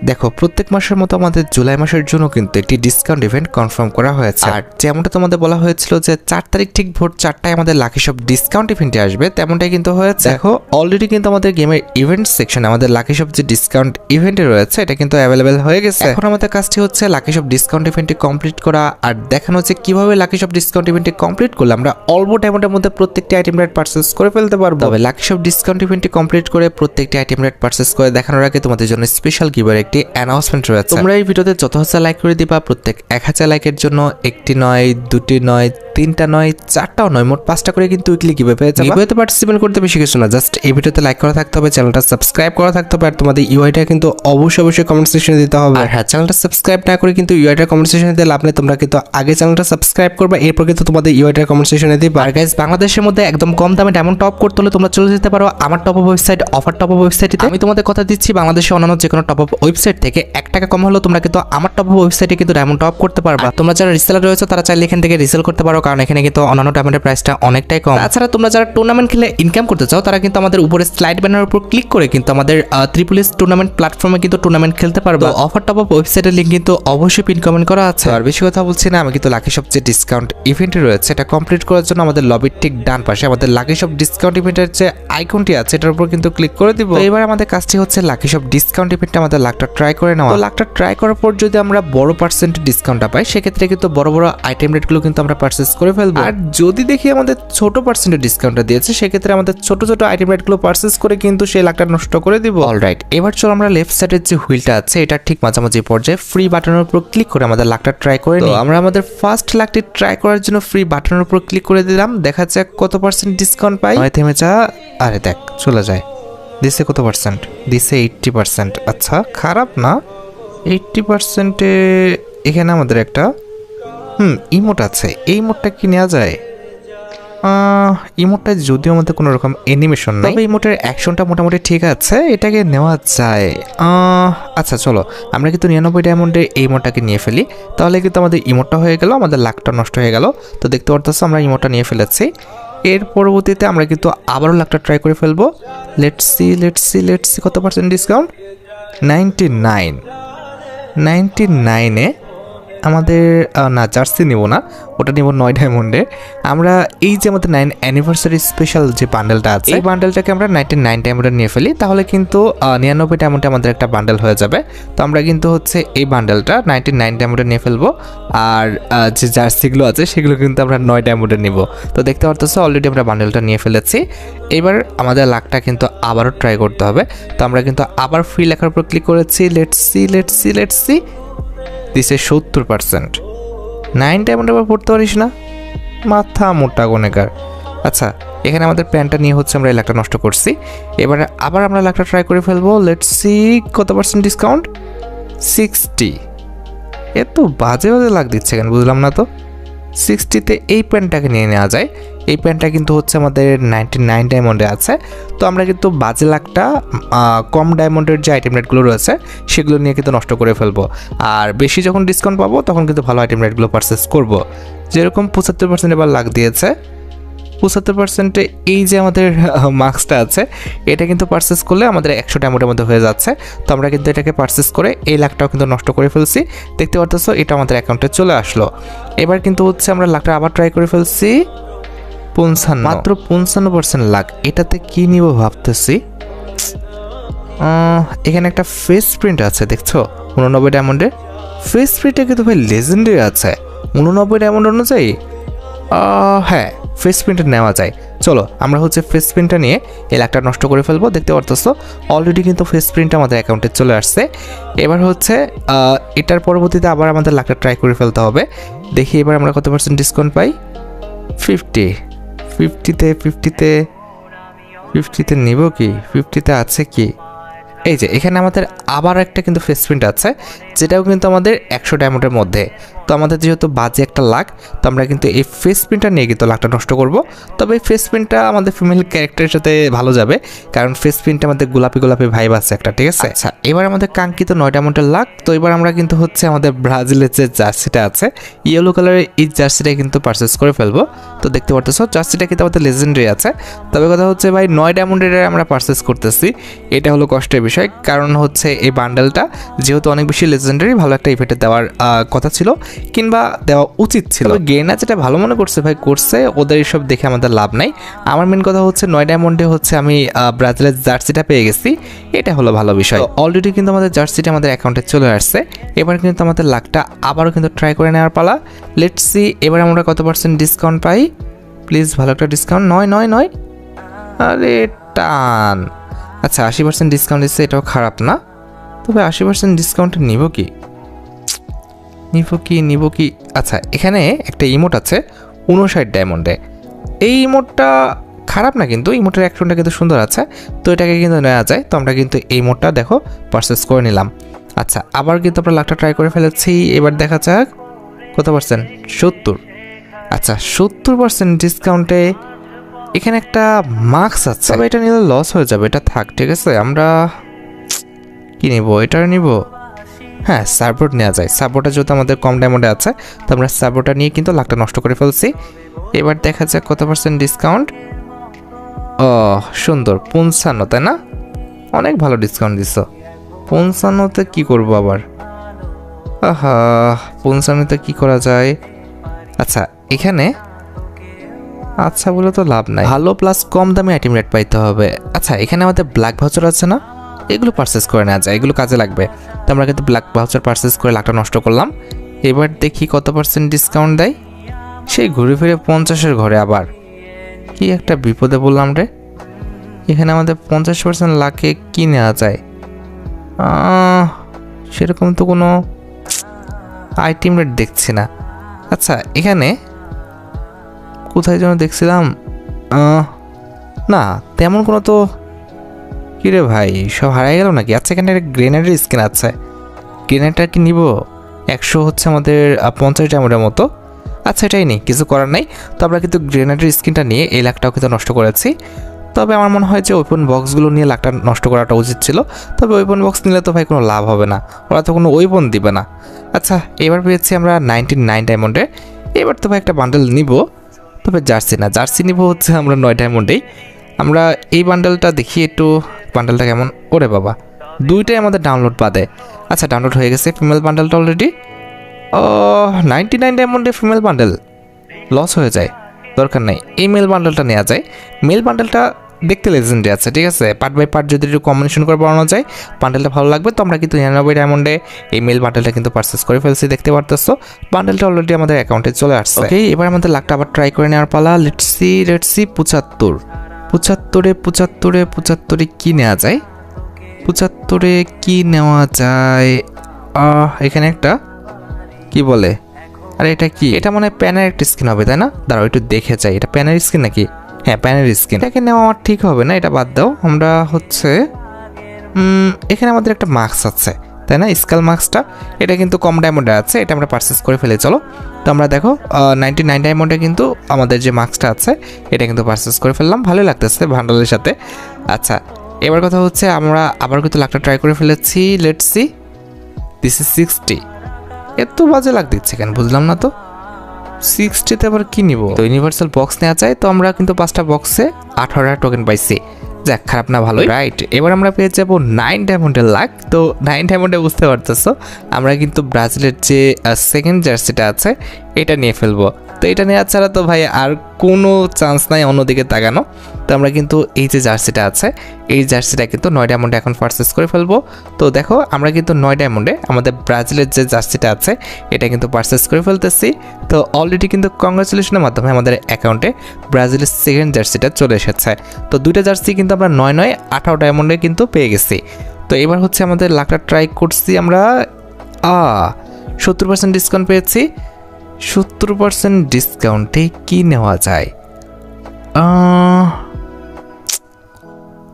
দেখো প্রত্যেক মাসের মতো আমাদের জুলাই মাসের জন্য কিন্তু একটি ডিসকাউন্ট ইভেন্ট কনফার্ম করা হয়েছে। আর যেমনটা তোমাদের বলা হয়েছিল যে 4 তারিখ ঠিক ভোর 4টায় আমাদের লাকি শপ ডিসকাউন্ট ইভেন্টে আসবে, তেমনটাই কিন্তু হয়েছে। দেখো অলরেডি কিন্তু আমাদের গেমের ইভেন্ট সেকশনে আমাদের লাকি শপ যে ডিসকাউন্ট ইভেন্টে রয়েছে এটা কিন্তু অ্যাভেলেবেল হয়ে গেছে। এখন আমাদের কাজটি হচ্ছে লাকি শপ ডিসকাউন্ট ইভেন্টে কমপ্লিট করা আর দেখানো হচ্ছে কিভাবে লাকি শপ ডিসকাউন্ট ইভেন্টে কমপ্লিট করলে আমরা অল্প টাইমের মধ্যে প্রত্যেকটি আইটেম রেট পারচেজ করে ফেলতে পারবো। তবে লাকি শপ ডিসকাউন্ট ইভেন্টে কমপ্লিট করে প্রত্যেকটি আইটেম রেট পারচেজ করে দেখানোর আগে তোমাদের জন্য স্পেশাল গিভার একটি অ্যানাউন্সমেন্ট রয়েছে। তোমরা এই ভিডিওতে যত হচ্ছে লাইক করে দিবা, প্রত্যেক 1000 লাইকের জন্য একটি নয়, দুটি নয়, তিনটা নয়, চারটাও নয়, মোট 5টা করে কিন্তু উইকলি গিভে পেয়ে যাবে। গিভেতে পার্টিসিপেট করতে বেশি কিছু না, জাস্ট এই ভিডিওতে লাইক করা থাকতে হবে, চ্যানেলটা সাবস্ক্রাইব করা থাকতে হবে আর তোমাদের ইউআইটা কিন্তু অবশ্যই কমেন্ট সেকশনে দিতে হবে। আর হ্যাঁ, চ্যানেলটা সাবস্ক্রাইব না করে কিন্তু ইউআইটা কমেন্ট সেকশনে দিলে লাভ নেই, তোমরা কিন্তু আগে চ্যানেলটা সাবস্ক্রাইব করবে, এরপর কিন্তু তোমাদের ইউআইটা কমেন্ট সেকশনে দিবা। আর গাইস, বাংলাদেশের মধ্যে একদম কম দামে ডায়মন্ড টপ করতে হলে তোমরা চলে যেতে পারো আমার top up website offer top up ওয়েবসাইটে। আমি তোমাদের কথা দিচ্ছি, বাংলাদেশে অন্যান্য যে কোনো টপ আপ ওয়েবসাইট থেকে 1 টাকা কম হলেও তোমরা কিন্তু আমার টপ আপ ওয়েবসাইটে কিন্তু ডায়মন্ড টপ করতে পারবা। তোমরা যারা রিসেলার রয়েছে তারা চাইলে এখান থেকে রিসেল করতে পারো, কারণ এখানে কিন্তু অন্যান্য ডায়মন্ডের প্রাইসটা অনেকটাই কম। তাছাড়া তোমরা যারা টুর্নামেন্ট খেলে ইনকাম করতে চাও তারা কিন্তু আমাদের উপরে স্লাইড ব্যানারের উপর ক্লিক করে কিন্তু আমাদের ট্রিপল এস টুর্নামেন্ট প্ল্যাটফর্মে কিন্তু টুর্নামেন্ট খেলতে পারবে। অফার টপ আপ ওয়েবসাইটের লিংক কিন্তু অবশ্যই পিন কমেন্ট করা আছে। আর বেশি কথা বলছি না, আমি কিন্তু লাকি শপ যে ডিসকাউন্ট ইভেন্ট রয়েছে এটা কমপ্লিট করার জন্য আমাদের লবির ঠিক ডান পাশে আমাদের লাকি শপ ডিসকাউন্ট ইভেন্টের যে আইকনটি আছে এটার উপর কিন্তু ক্লিক করে দিব। এবার আমাদের কাজটি হচ্ছে লাকি শপ ডিসকাউন্ট ইভেন্টে আমাদের লাখটা ট্রাই করে নেওয়া। তো লাখটা ট্রাই করার পর যদি আমরা বড় পার্সেন্ট ডিসকাউন্টটা পাই সেক্ষেত্রে কিন্তু বড় বড় আইটেম রেটগুলো কিন্তু আমরা পারচেজ করে ফেলবো। আর যদি দেখি আমাদের ছোট পার্সেন্টের ডিসকাউন্টটা দিয়েছে সেক্ষেত্রে আমাদের ছোট ছোট আইটেম রেটগুলো পারচেজ করে কিন্তু সেই লাখটা নষ্ট করে দিব। অলরাইট, এবার চলো আমরা লেফট সাইডের যে হুইলটা আছে এটা ঠিক মাঝামাঝি পর্যায়ে ফ্রি বাটনের উপর ক্লিক করে আমাদের লাখটা ট্রাই করে নিই। আমরা আমাদের ফার্স্ট লাখটি ট্রাই করার জন্য ফ্রি বাটনের উপর ক্লিক করে দিলাম, দেখা যাক কত পার্সেন্ট ডিসকাউন্ট পাই। থেমে যা, আরে দেখ চলে যায়। দিছে কত পার্সেন্ট? দিছে 80%। আচ্ছা, খারাপ না। 80%-এ এখানে আমাদের একটা ইমোট আছে, এই ইমোটটা কি নেওয়া যায়? ইমোটটা যদিও আমাদের কোনো রকম অ্যানিমেশন নাই, তবে ইমোটের অ্যাকশনটা মোটামুটি ঠিক আছে, এটাকে নেওয়া যায়। আচ্ছা চলো, আমরা কিন্তু 99 ডায়মন্ডের এই ইমোটটাকে নিয়ে ফেলি, তাহলে কিন্তু আমাদের ইমোটটা হয়ে গেল, আমাদের লাখটা নষ্ট হয়ে গেল। তো দেখতে পারতেছো আমরা ইমোটটা নিয়ে ফেলেছি। এর পরবর্তীতে আমরা কিন্তু আবারও লাখটা ট্রাই করে ফেলবো। লেটস সি কত পার্সেন্ট ডিসকাউন্ট? 99-এ আমাদের না, জার্সি নিব না, ওটা নিব 9 ডায়মন্ডে। আমরা এই যে আমাদের 9 অ্যানিভার্সারি স্পেশাল যে বান্ডেলটা আছে এই বান্ডেলটাকে আমরা 99 ডায়মন্ডে নিয়ে ফেলি, তাহলে কিন্তু 99 ডায়মন্ডে আমাদের একটা বান্ডেল হয়ে যাবে। তো আমরা কিন্তু হচ্ছে এই বান্ডেলটা 99 ডায়মন্ডে নিয়ে ফেলবো, আর যে জার্সিগুলো আছে সেগুলো কিন্তু আমরা 9 ডায়মন্ডে নিব। তো দেখতে পারতেছো অলরেডি আমরা বান্ডেলটা নিয়ে ফেলেছি। এবার আমাদের লাখটা কিন্তু আবারও ট্রাই করতে হবে। তো আমরা কিন্তু আবার ফ্রি লেখার উপর ক্লিক করেছি। লেটস সি দিছে 70%। 9 ডায়মন্ড আবার পড়তে পারিস না, মাথা মোটা গুনেগার। আচ্ছা, এখানে আমাদের প্যান্টটা নিয়ে হচ্ছে আমরা এই লাখটা নষ্ট করছি। এবারে আবার আমরা লাখটা ট্রাই করে ফেলবো। লেটস সি কত পার্সেন্ট ডিসকাউন্ট? 60। এত বাজে লাখ দিচ্ছে কেন বুঝলাম না তো। 60-তে এই প্যান্টটাকে নিয়ে নেওয়া যায়। এই প্যান্টটা কিন্তু হচ্ছে আমাদের 99 ডায়মন্ডে আছে। তো আমরা কিন্তু বাজে লাখটা কম ডায়মন্ডের যে আইটেম রেটগুলো রয়েছে সেগুলো নিয়ে কিন্তু নষ্ট করে ফেলবো। আর বেশি যখন ডিসকাউন্ট পাবো তখন কিন্তু ভালো আইটেম রেটগুলো পারচেস করবো। যেরকম 75% এবার লাখ দিয়েছে, 75%-এ এই যে আমাদের মার্কসটা আছে এটা কিন্তু পারচেস করলে আমাদের 100 ডায়মন্ডের মধ্যে হয়ে যাচ্ছে। তো আমরা কিন্তু এটাকে পারচেস করে এই লাখটাও কিন্তু নষ্ট করে ফেলছি। দেখতে পারতেছো এটা আমাদের অ্যাকাউন্টে চলে আসলো। এবার কিন্তু হচ্ছে আমরা লাখটা আবার ট্রাই করে ফেলছি। 55, মাত্র 55% লাখ। এটাতে কি নিব ভাবতেছি। এখানে একটা ফেস প্রিন্ট আছে দেখছো 89 ডায়মন্ডের। ফেস প্রিন্টটা কিন্তু ভাই লেজেন্ডারি আছে 89 ডায়মন্ড অনুযায়ী। হ্যাঁ, ফেস প্রিন্টটা নেওয়া যায়। চলো আমরা হচ্ছে ফেস প্রিন্টটা নিয়ে এই লাখটা নষ্ট করে ফেলবো। দেখতে পারতেছো অলরেডি কিন্তু ফেস প্রিন্টটা আমাদের অ্যাকাউন্টে চলে আসছে। এবার হচ্ছে এটার পরবর্তীতে আবার আমাদের লাখটা ট্রাই করে ফেলতে হবে। দেখি এবার আমরা কত পার্সেন্ট ডিসকাউন্ট পাই। 50-তে নিব কি? 50-তে আছে কি? এই যে এখানে আমাদের আবার একটা কিন্তু ফেস প্রিন্ট আছে যেটাও কিন্তু আমাদের 100 ডায়মন্ডের মধ্যে। তো আমাদের যেহেতু বাজে একটা লাখ। তো আমরা কিন্তু এই ফেস প্রিন্টটা নিয়ে কিন্তু লাখটা নষ্ট করব। তবে এই ফেস প্রিন্টটা আমাদের ফিমেল ক্যারেক্টারের সাথে ভালো যাবে, কারণ ফেস প্রিন্টটা আমাদের গোলাপি গোলাপি ভাইব আছে একটা, ঠিক আছে। আচ্ছা, এবার আমাদের কাঙ্ক্ষিত 9 ডায়মন্ডের লাখ। তো এবার আমরা কিন্তু হচ্ছে আমাদের ব্রাজিলের যে জার্সিটা আছে ইয়েলো কালারের এই জার্সিটা কিন্তু পারচেস করে ফেলবো। তো দেখতে পারতেছো জার্সিটা কিন্তু আমাদের লেজেন্ডারি আছে। তবে কথা হচ্ছে ভাই 9 ডায়মন্ডের আমরা পারচেস করতেছি, এটা হলো কষ্টের বিষয়। কারণ হচ্ছে এই বান্ডেলটা যেহেতু অনেক বেশি লেজেন্ডারি, ভালো একটা ইভেন্টে দেওয়ার কথা ছিল কিংবা দেওয়া উচিত ছিল। গেনা যেটা ভালো মনে করছে ভাই করছে, ওদের এইসব দেখে আমাদের লাভ নাই। আমার মেন কথা হচ্ছে 9 ডায়মন্ডে হচ্ছে আমি ব্রাজিলের জার্সিটা পেয়ে গেছি, এটা হলো ভালো বিষয়। অলরেডি কিন্তু আমাদের জার্সিটা আমাদের অ্যাকাউন্টে চলে আসছে। এবার কিন্তু আমাদের লাখটা আবারও কিন্তু ট্রাই করে নেওয়ার পালা। লেটস সি এবার আমরা কত পার্সেন্ট ডিসকাউন্ট পাই। প্লিজ ভালো একটা ডিসকাউন্ট। 9 আরে টান। আচ্ছা 80% ডিসকাউন্ট দিচ্ছে, এটাও খারাপ না। তবে 80% ডিসকাউন্টে নিব কি। আচ্ছা এখানে একটা ইমোট আছে 59 ডায়মন্ডে। এই ইমোটটা খারাপ না, কিন্তু ইমোটের অ্যাকশনটা কিন্তু সুন্দর আছে। তো এটাকে কিন্তু নেওয়া যায়। তো আমরা কিন্তু এই ইমোটটা দেখো পারচেস করে নিলাম। আচ্ছা আবার কিন্তু আমরা লাখটা ট্রাই করে ফেলেছি। এবার দেখা যাক কত পার্সেন্ট। 70। আচ্ছা 70% ডিসকাউন্টে এখানে একটা মার্কস আছে। তবে এটা নিলে লস হয়ে যাবে, এটা থাক, ঠিক আছে। আমরা কি নিব, এটা নিব। হ্যাঁ সাপোর্ট নেওয়া যায়। সাপোর্টটা যেহেতু আমাদের কম ডায়মন্ডে আছে, তো আমরা সাপোর্টটা নিয়ে কিন্তু লাখটা নষ্ট করে ফেলছি। এবার দেখা যাক কত পার্সেন্ট ডিসকাউন্ট। ও সুন্দর 55, তাই না? অনেক ভালো ডিসকাউন্ট দিচ্ছ। 55তে কি করব আবার? আহা 55তে কি করা যায়? আচ্ছা এখানে আচ্ছা বলে তো লাভ নাই, ভালো প্লাস কম দামে আইটেম রেট পাইতে হবে। আচ্ছা এখানে আমাদের ব্ল্যাক ভাউচার আছে না, এগুলো পারচেস করে নেওয়া যায়, এগুলো কাজে লাগবে। তো আমরা কিন্তু ব্ল্যাক ভাউচার পারচেস করে লাখটা নষ্ট করলাম। এবার দেখি কত পার্সেন্ট ডিসকাউন্ট দেয়। সেই ঘুরে ফিরে 50-এর ঘরে আবার কি একটা বিপদে বললাম রে। এখানে আমাদের 50% লাখে কি নেওয়া যায়? সেরকম তো কোনো আইটেম রেট দেখছি না। আচ্ছা এখানে কোথায় যেন দেখছিলাম, না তেমন কোনো তো। কিরে ভাই সব হারাই গেল নাকি? আচ্ছা এখানে একটা গ্রেনেডের স্কিন আছে, গ্রেনেডটা কি নিব? 100 হচ্ছে আমাদের 50 ডায়মন্ডের মতো। আচ্ছা এটাই নেই, কিছু করার নাই। তো আমরা কিন্তু গ্রেনেডের স্কিনটা নিয়ে এই লাখটাও কিন্তু নষ্ট করেছি। তবে আমার মনে হয় যে ওয়েপন বক্সগুলো নিয়ে লাখটা নষ্ট করাটা উচিত ছিল। তবে ওয়েপন বক্স নিলে তো ভাই কোনো লাভ হবে না, ওরা তো কোনো ওয়েপন দিবে না। আচ্ছা এবার পেয়েছি আমরা 99 ডায়মন্ডে। এবার তো ভাই একটা বান্ডেল নিব, তবে জার্সি না, জার্সি নিব হচ্ছে আমরা 9 ডায়মন্ডেই। আমরা এই বান্ডেলটা দেখি একটু, বান্ডেলটা কেমন। ওরে বাবা দুইটাই আমাদের ডাউনলোড বাদে। আচ্ছা ডাউনলোড হয়ে গেছে ফিমেল বান্ডেলটা অলরেডি। ও 99 ডায়মন্ডে ফিমেল বান্ডেল লস হয়ে যায়, দরকার নাই। এই মেল বান্ডেলটা নেওয়া যায়। মেল বান্ডেলটা দেখতে লেজেন্ডারি আছে, ঠিক আছে। পার্ট বাই পার্ট যদি একটু কম্বিনেশন করে বানানো যায় বান্ডেলটা ভালো লাগবে। তো আমরা কিন্তু 99 ডায়মন্ডে এই মেল বান্ডেলটা কিন্তু পারচেস করে ফেলছি, দেখতে পারতেছো। বান্ডেলটা অলরেডি আমাদের অ্যাকাউন্টে চলে আসছে। ওকে এবার আমাদের লাখটা আবার ট্রাই করে নেওয়ার পালা। লেটস সি 75 কি নেওয়া যায়? 75 কি নেওয়া যায়? এখানে একটা কি বলে, আরে এটা কি? এটা মনে হয় প্যানের একটা স্কিন হবে, তাই না? দাঁড়াও একটু দেখে যাই, এটা প্যানের স্কিন নাকি? হ্যাঁ প্যানের স্কিন। এটাকে নেওয়া আমার ঠিক হবে না, এটা বাদ দাও। আমরা হচ্ছে এখানে আমাদের একটা মাস্ক আছে, তাই না? স্কাল মাস্কটা, এটা কিন্তু কম ডায়মন্ডে আছে, এটা আমরা পারচেস করে ফেলে চলো। তো আমরা দেখো 99 ডায়মন্ডে কিন্তু আমাদের যে মাস্কটা আছে এটা কিন্তু পারচেস করে ফেললাম, ভালোই লাগতেছে ভান্ডালের সাথে। আচ্ছা এবার কথা হচ্ছে আমরা আবার কিন্তু লাখটা ট্রাই করে ফেলেছি। Let's see this is 60। এত বাজে লাগ দিচ্ছে কেন বুঝলাম না তো। 60তে আবার কি নিব? তো ইউনিভার্সাল বক্স নেওয়া যায়। তো আমরা কিন্তু 5টা বক্সে 18 টোকেন পাইছি, যাক খারাপ না, ভালোই। রাইট এবার আমরা পেয়ে যাবো 9 ডায়মন্ডের লাখ। তো 9 ডায়মন্ডে বুঝতে পারতেছো আমরা কিন্তু ব্রাজিলের যে সেকেন্ড জার্সিটা আছে এটা নিয়ে ফেলবো। তো এটা নেওয়া ছাড়া তো ভাই আর কোনো চান্স নাই অন্যদিকে তাকানো। তো আমরা কিন্তু এই যে জার্সিটা আছে এই জার্সিটা কিন্তু 9 ডায়মন্ডে এখন পারচেস করে ফেলবো। তো দেখো আমরা কিন্তু 9 ডায়মন্ডে আমাদের ব্রাজিলের যে জার্সিটা আছে এটা কিন্তু পারচেস করে ফেলতেছি। তো অলরেডি কিন্তু কংগ্রাচুলেশনের মাধ্যমে আমাদের অ্যাকাউন্টে ব্রাজিলের সেকেন্ড জার্সিটা চলে এসেছে। তো দুইটা জার্সি কিন্তু আমরা 9 ডায়মন্ডে কিন্তু পেয়ে গেছি। তো এবার হচ্ছে আমাদের লাখটা ট্রাই করছি আমরা। 70% ডিসকাউন্ট পেয়েছি। 70% ডিসকাউন্টে কি নেওয়া যায়?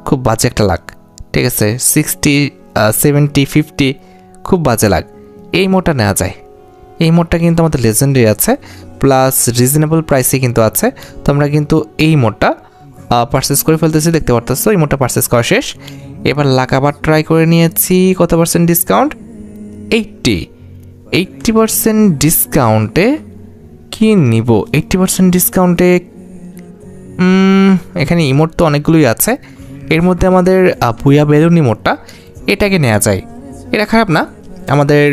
খুব বাজে একটা লাখ, ঠিক আছে। 60, 70, 50 খুব বাজে লাগ। এই মোটা নেওয়া যায়, এই মোডটা কিন্তু আমাদের লেজেন্ডারি আছে, প্লাস রিজনেবল প্রাইসে কিন্তু আছে। তো আমরা কিন্তু এই মোডটা পারচেস করে ফেলতেছি, দেখতে পারতেছো এই মোডটা পারচেস করা শেষ। এবার লাখ আবার ট্রাই করে নিয়েছি, কত পার্সেন্ট ডিসকাউন্ট? 80% ডিসকাউন্টে কি নিব? 80% ডিসকাউন্টে এখানে ইমোট তো অনেকগুলোই আছে, এর মধ্যে আমাদের বুয়া বেলুন ইমোটটা এটাকে নেওয়া যায়। এটা খারাপ না, আমাদের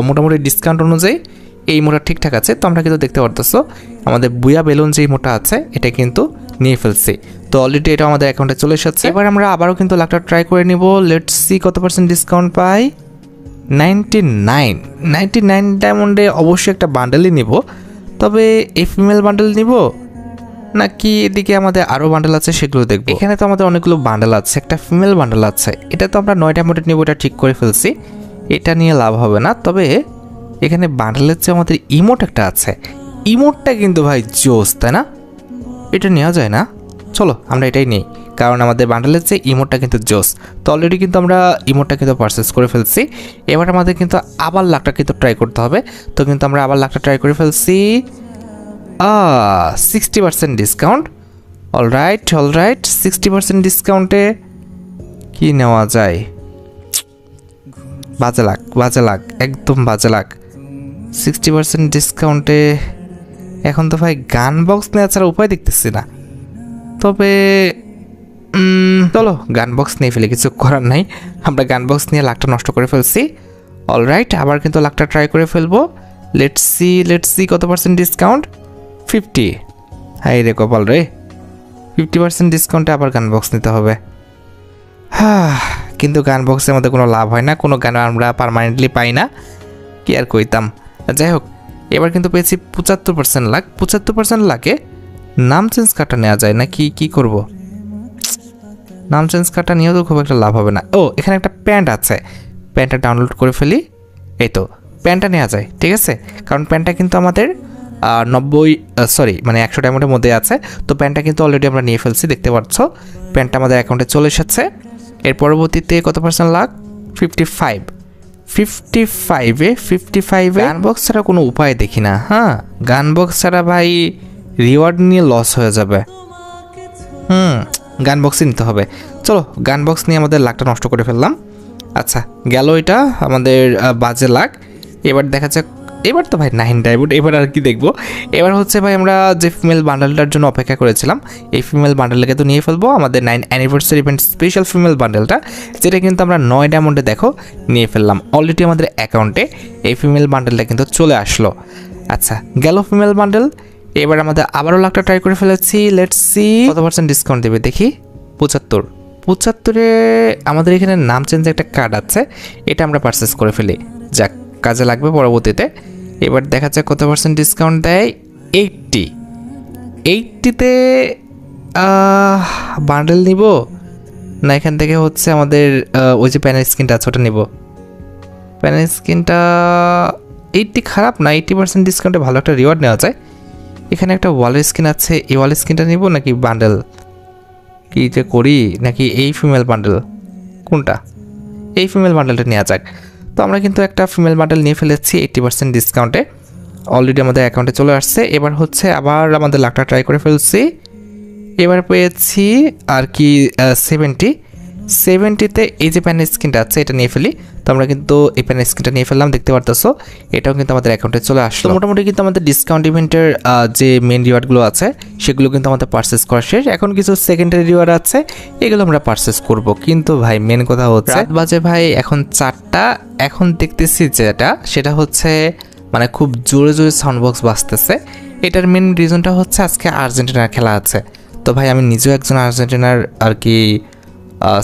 মোটামুটি ডিসকাউন্ট অনুযায়ী এই ইমোটটা ঠিকঠাক আছে। তো আমরা কিন্তু দেখতে পারতেছো আমাদের বুয়া বেলুন যে ইমোটটা আছে এটা কিন্তু নিয়ে ফেলছি। তো অলরেডি এটা আমাদের অ্যাকাউন্টে চলে এসেছে। এবার আমরা আবারও কিন্তু লাখটা ট্রাই করে নিব, লেটস সি কত পার্সেন্ট ডিসকাউন্ট পাই। 99 ডায়মন্ডে অবশ্যই একটা বান্ডেলই নিব, তবে এই ফিমেল বান্ডেল নিব নাকি এদিকে আমাদের আরও বান্ডেল আছে সেগুলো দেখবো। এখানে তো আমাদের অনেকগুলো বান্ডেল আছে, একটা ফিমেল বান্ডেল আছে, এটা তো আমরা 9 ডায়মন্ডে নিব, এটা ঠিক করে ফেলছি, এটা নিয়ে লাভ হবে না। তবে এখানে বান্ডেলের চেয়ে আমাদের ইমোট একটা আছে, ইমোটটা কিন্তু ভাই জোস, তাই না? এটা নেওয়া যায় না? চলো আমরা এটাই নিই, কারণ আমাদের বান্ডেলের চেয়ে ইমোটটা কিন্তু জোস। তো অলরেডি কিন্তু আমরা ইমোটটা কিন্তু পারচেস করে ফেলছি। এবার আমাদের কিন্তু আবার লাখটা কিন্তু ট্রাই করতে হবে। তো কিন্তু আমরা আবার লাখটা ট্রাই করে ফেলছি। 60% ডিসকাউন্ট, অলরাইট 60% ডিসকাউন্টে কি নেওয়া যায়? বাজে লাখ, একদম বাজে লাখ। 60% ডিসকাউন্টে এখন তো ভাই গান বক্স নেওয়া ছাড়া উপায় দেখতেছি না। তবে চলো গান বক্স নিয়ে ফেলি, কিছু করার নাই, আমরা গান বক্স নিয়ে লাখটা নষ্ট করে ফেলছি। অলরাইট, আবার কিন্তু লাখটা ট্রাই করে ফেলবো। লেটস সি কত পার্সেন্ট ডিসকাউন্ট? 50। হাই রে কপাল রে, 50% ডিসকাউন্টে আবার গান বক্স নিতে হবে। কিন্তু গান বক্সের মধ্যে কোনো লাভ হয় না, কোনো গান আমরা পার্মানেন্টলি পাই না, কি আর কইতাম। যাই হোক, এবার কিন্তু পেয়েছি 75% লাখ। 75% লাখে নাম চেঞ্জ কার্ডটা নেওয়া যায় নাকি, কি করব? নাম চেঞ্জ কার্ডটা নিয়েও তো খুব একটা লাভ হবে না। ও, এখানে একটা প্যান্ট আছে, প্যান্টটা ডাউনলোড করে ফেলি। এই তো প্যান্টটা নেওয়া যায়, ঠিক আছে, কারণ প্যান্টটা কিন্তু আমাদের 100 ডায়মন্ডের মধ্যে আছে। তো প্যান্টটা কিন্তু অলরেডি আমরা নিয়ে ফেলছি, দেখতে পাচ্ছ প্যান্টটা আমাদের অ্যাকাউন্টে চলে এসেছে। এর পরবর্তীতে কত পার্সেন্ট লাখ? 55-এ গান বক্স ছাড়া কোনো উপায় দেখি না। হ্যাঁ, গান বক্স ছাড়া ভাই রিওয়ার্ড নিয়ে লস হয়ে যাবে। গান বক্সই নিতে হবে। চলো গান বক্স নিয়ে আমাদের লাখটা নষ্ট করে ফেললাম। আচ্ছা, গেল এটা আমাদের বাজে লাখ। এবার দেখা যাক, এবার তো ভাই 9 ডায়মন্ড, এবার আর কি দেখবো। এবার হচ্ছে ভাই আমরা যে ফিমেল বান্ডেলটার জন্য অপেক্ষা করেছিলাম, এই ফিমেল বান্ডেলটাকে তো নিয়ে ফেলবো, আমাদের 9 অ্যানিভার্সারি ইভেন্ট স্পেশাল ফিমেল বান্ডেলটা, যেটা কিন্তু আমরা 9 ডায়মন্ডে দেখো নিয়ে ফেললাম। অলরেডি আমাদের অ্যাকাউন্টে এই ফিমেল বান্ডেলটা কিন্তু চলে আসলো। আচ্ছা, গেল ফিমেল বান্ডেল। এবার আমাদের আবারও লাখটা ট্রাই করে ফেলেছি, লেটস সি কত পার্সেন্ট ডিসকাউন্ট দেবে দেখি। 75-এ আমাদের এখানে নাম চেঞ্জের একটা কার্ড আছে, এটা আমরা পারচেস করে ফেলি, যাক কাজে লাগবে পরবর্তীতে। এবার দেখা যাক কত পার্সেন্ট ডিসকাউন্ট দেয়। 80-তে বান্ডেল নিব না এখান থেকে হচ্ছে আমাদের ওই যে প্যানেল স্কিনটা আছে ওটা নিব। প্যানেল স্কিনটা 80 খারাপ না, 80% ডিসকাউন্টে ভালো একটা রিওয়ার্ড নেওয়া যায়। এখানে একটা ওয়ালের স্কিন আছে, এই ওয়ালের স্কিনটা নিব নাকি বান্ডেল, কি যে করি, নাকি এই ফিমেল বান্ডেল, কোনটা? এই ফিমেল বান্ডেলটা নেওয়া যাক। তো আমরা কিন্তু একটা ফিমেল বান্ডেল নিয়ে ফেলেছি 80% ডিসকাউন্টে, অলরেডি আমাদের অ্যাকাউন্টে চলে আসছে। এবার হচ্ছে আবার আমাদের লাখটা ট্রাই করে ফেলছি। এবার পেয়েছি আর কি 70-তে এই যে প্যান স্ক্রিনটা আছে এটা নিয়ে ফেলি। তো আমরা কিন্তু এই প্যান স্ক্রিনটা নিয়ে ফেললাম, দেখতে পারতেছো এটাও কিন্তু আমাদের অ্যাকাউন্টে চলে আসলো। মোটামুটি কিন্তু আমাদের ডিসকাউন্ট ইভেন্টের যে মেন রিওয়ার্ডগুলো আছে সেগুলো কিন্তু আমাদের পারচেস করা শেষ। এখন কিছু সেকেন্ডারি রিওয়ার্ড আছে, এগুলো আমরা পারচেস করব। কিন্তু ভাই মেন কথা হচ্ছে রাত বাজে ভাই এখন 4টা, এখন দেখতেছি যেটা সেটা হচ্ছে মানে খুব জোরে জোরে সাউন্ড বক্স বাজতেছে। এটার মেন রিজনটা হচ্ছে আজকে আর্জেন্টিনার খেলা আছে। তো ভাই আমি নিজেও একজন আর্জেন্টিনার আর কি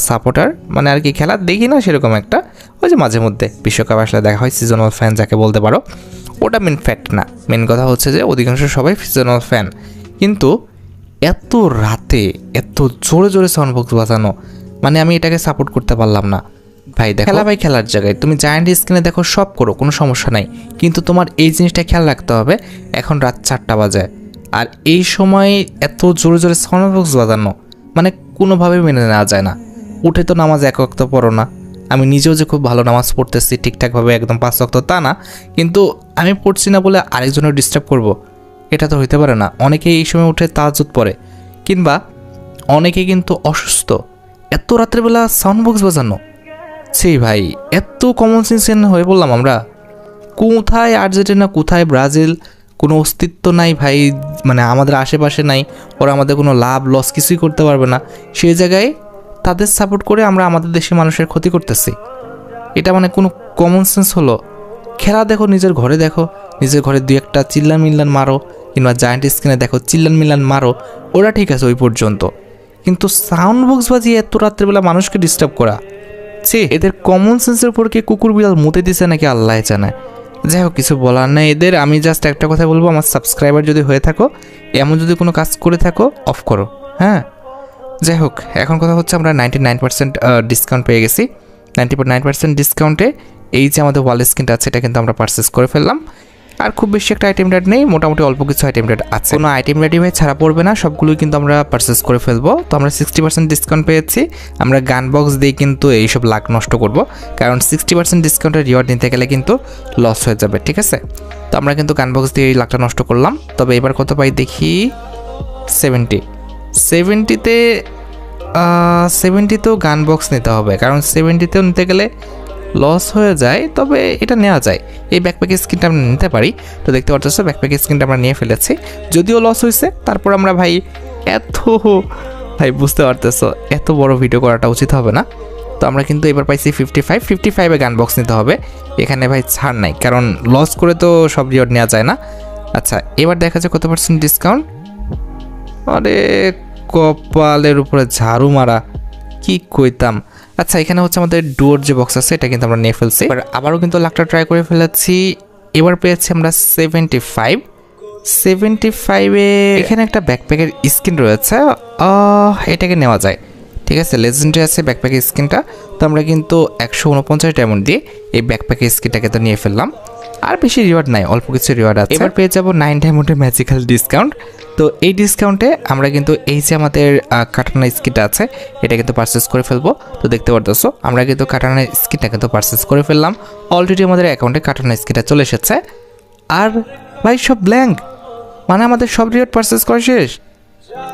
সাপোর্টার, মানে আর কি খেলা দেখি না সেরকম একটা, ওই যে মাঝে মধ্যে বিশ্বকাপ আসলে দেখা হয়, সিজনাল ফ্যান যাকে বলতে পারো, ওটা মেন ফ্যাক্ট না। মেন কথা হচ্ছে যে অধিকাংশ সবাই সিজনাল ফ্যান, কিন্তু এত রাতে এত জোরে জোরে সাউন্ড বক্স বাজানো, মানে আমি এটাকে সাপোর্ট করতে পারলাম না। ভাই দেখো খেলা ভাই খেলার জায়গায় তুমি জায়ান্ট স্ক্রিনে দেখো সব করো, কোনো সমস্যা নাই, কিন্তু তোমার এই জিনিসটা খেয়াল রাখতে হবে এখন রাত 4টা বাজে আর এই সময় এত জোরে জোরে সাউন্ড বক্স বাজানো মানে কোনোভাবে মেনে নেওয়া যায় না। উঠে তো নামাজ এক ওয়াক্ত পড়ো না, আমি নিজেও যে খুব ভালো নামাজ পড়তেছি ঠিকঠাকভাবে একদম 5 ওয়াক্ত তা না, কিন্তু আমি পড়ছি না বলে আরেকজনের ডিস্টার্ব করব, এটা তো হইতে পারে না। অনেকেই এই সময় উঠে তাহাজ্জুদ পড়ে, কিংবা অনেকে কিন্তু অসুস্থ, এত রাত্রেবেলা সাউন্ড বক্স বাজানো, সেই ভাই এত কমন সেন্স হয়ে বললাম আমরা। কোথায় আর্জেন্টিনা, কোথায় ব্রাজিল, কোনো অস্তিত্ব নাই ভাই, মানে আমাদের আশেপাশে নাই, ওরা আমাদের কোনো লাভ লস কিছুই করতে পারবে না, সেই জায়গায় তাদের সাপোর্ট করে আমরা আমাদের দেশের মানুষের ক্ষতি করতেছি। এটা মানে কোনো কমন সেন্স হলো? খেলা দেখো, নিজের ঘরে দেখো, নিজের ঘরে 2-1টা চিল্লান মিল্লান মারো, কিংবা জায়ান্ট স্ক্রিনে দেখো চিল্লান মিল্লান মারো, ওরা ঠিক আছে ওই পর্যন্ত, কিন্তু সাউন্ড বক্স বাজিয়ে এত রাত্রেবেলা মানুষকে ডিস্টার্ব করা, এদের কমন সেন্সের উপর কি কুকুর বিড়াল মুতে দিছে নাকি আল্লাহ জানে। যাই হোক, কিছু বলার নেই এদের। আমি জাস্ট একটা কথা বলবো, আমার সাবস্ক্রাইবার যদি হয়ে থাকো, এমন যদি কোনো কাজ করে থাকো, অফ করো। হ্যাঁ, যাই হোক, এখন কথা হচ্ছে আমরা 99% ডিসকাউন্ট পেয়ে গেছি। 99% ডিসকাউন্টে এই যে আমাদের ওয়াল স্ক্রিনটা আছে, এটা কিন্তু আমরা পারচেস করে ফেললাম। আর খুব বেশি একটা আইটেম রেট নেই, মোটামুটি অল্প কিছু আইটেম রেট আছে। কোনো আইটেম রেটই ভাই ছাড়া পড়বে না, সবগুলোই কিন্তু আমরা পারচেস করে ফেলবো। তো আমরা 60% ডিসকাউন্ট পেয়েছি। আমরা গান বক্স দিয়ে কিন্তু এইসব লাখ নষ্ট করব, কারণ 60% ডিসকাউন্টের রিওয়ার্ড নিতে গেলে কিন্তু লস হয়ে যাবে, ঠিক আছে? তো আমরা কিন্তু গান বক্স দিয়ে এই লাখটা নষ্ট করলাম। তবে এবার কত পাই দেখি, 70-তে 70তেও গান বক্স নিতে হবে, কারণ 70তেও নিতে গেলে লস হয়ে যায়। তবে এটা নেওয়া যায়, এই ব্যাকপ্যাকের স্ক্রিনটা আমরা নিতে পারি। তো দেখতে পাচ্ছ ব্যাকপ্যাকের স্ক্রিনটা আমরা নিয়ে ফেলেছি, যদিও লস হয়েছে, তারপর আমরা ভাই ভাই বুঝতে পারতেছো এত বড় ভিডিও করাটা উচিত হবে না। তো আমরা কিন্তু এবার পাইছি 55-55-এ গান বক্স নিতে হবে। এখানে ভাই ছাড় নাই, কারণ লস করে তো সব রিওয়ার্ড নেওয়া যায় না। আচ্ছা, এবার দেখা যায় কত পার্সেন্ট ডিসকাউন্ট। আরে কপালের উপরে ঝাড়ু মারা, কি কইতাম। আচ্ছা, এখানে হচ্ছে আমাদের ডুয়োর যে বক্স আছে, এটা কিন্তু আমরা নিয়ে ফেলছি। এবার আবারও কিন্তু লাখটা ট্রাই করে ফেলেছি। এবার পেয়েছি আমরা 75-এ এখানে একটা ব্যাকপ্যাকের স্কিন রয়েছে, এটাকে নেওয়া যায়, ঠিক আছে? লেজেন্ডারি আছে ব্যাকপ্যাকের স্কিনটা। তো আমরা কিন্তু 149 ডায়মন্ড দিয়ে এই ব্যাকপ্যাকের স্কিনটাকে তো নিয়ে ফেললাম। আর বেশি রিওয়ার্ড নাই, অল্প কিছু রিওয়ার্ড আছে। এবার পেয়ে যাবো 9 ডায়মন্ডের ম্যাজিক্যাল ডিসকাউন্ট। তো এই ডিসকাউন্টে আমরা কিন্তু এই যে আমাদের কাটানা স্কিনটা আছে, এটা কিন্তু পারচেস করে ফেলবো। তো দেখতে পারতেছো আমরা কিন্তু কাটানা স্কিনটা কিন্তু পারচেস করে ফেললাম। অলরেডি আমাদের অ্যাকাউন্টে কাটানা স্কিনটা চলে এসেছে। আর ভাই সব ব্ল্যাঙ্ক, মানে আমাদের সব রিওয়ার্ড পারচেস করা শেষ।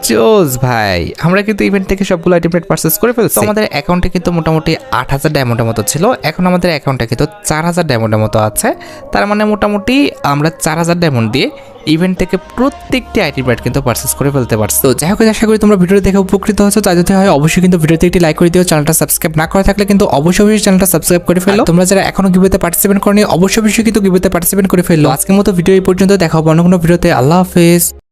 চোজ ভাই, আমরা কিন্তু ইভেন্ট থেকে সবগুলো আইটেম রেট পারচেস করে ফেলছি। আমাদের অ্যাকাউন্টে কিন্তু মোটামুটি 8000 ডায়মন্ডের মতো ছিল, এখন আমাদের অ্যাকাউন্টে কিন্তু 4000 ডায়মন্ডের মতো আছে। তার মানে মোটামুটি আমরা 4000 ডায়মন্ড দিয়ে ইভেন্ট থেকে প্রত্যেকটি আইটেম রেট কিন্তু পারচেস করে ফেলতে পারছি। তো যাই হোক, আশা করি তোমরা ভিডিওটি দেখে উপকৃত হয়েছো। তাই যদি হয় অবশ্যই কিন্তু ভিডিওতে একটি লাইক করে দিও। চ্যানেলটা সাবস্ক্রাইব না করে থাকলে কিন্তু অবশ্যই চ্যানেলটা সাবস্ক্রাইব করে ফেলো। তোমরা যারা এখনো গিভওয়েতে পার্টিসিপেট করনি, অবশ্যই কিন্তু গিভওয়েতে পার্টিসিপেট করে ফেলো। আজকের মতো ভিডিও এই পর্যন্ত, দেখা হবে অন্য কোনো ভিডিওতে। আল্লাহ হাফেজ।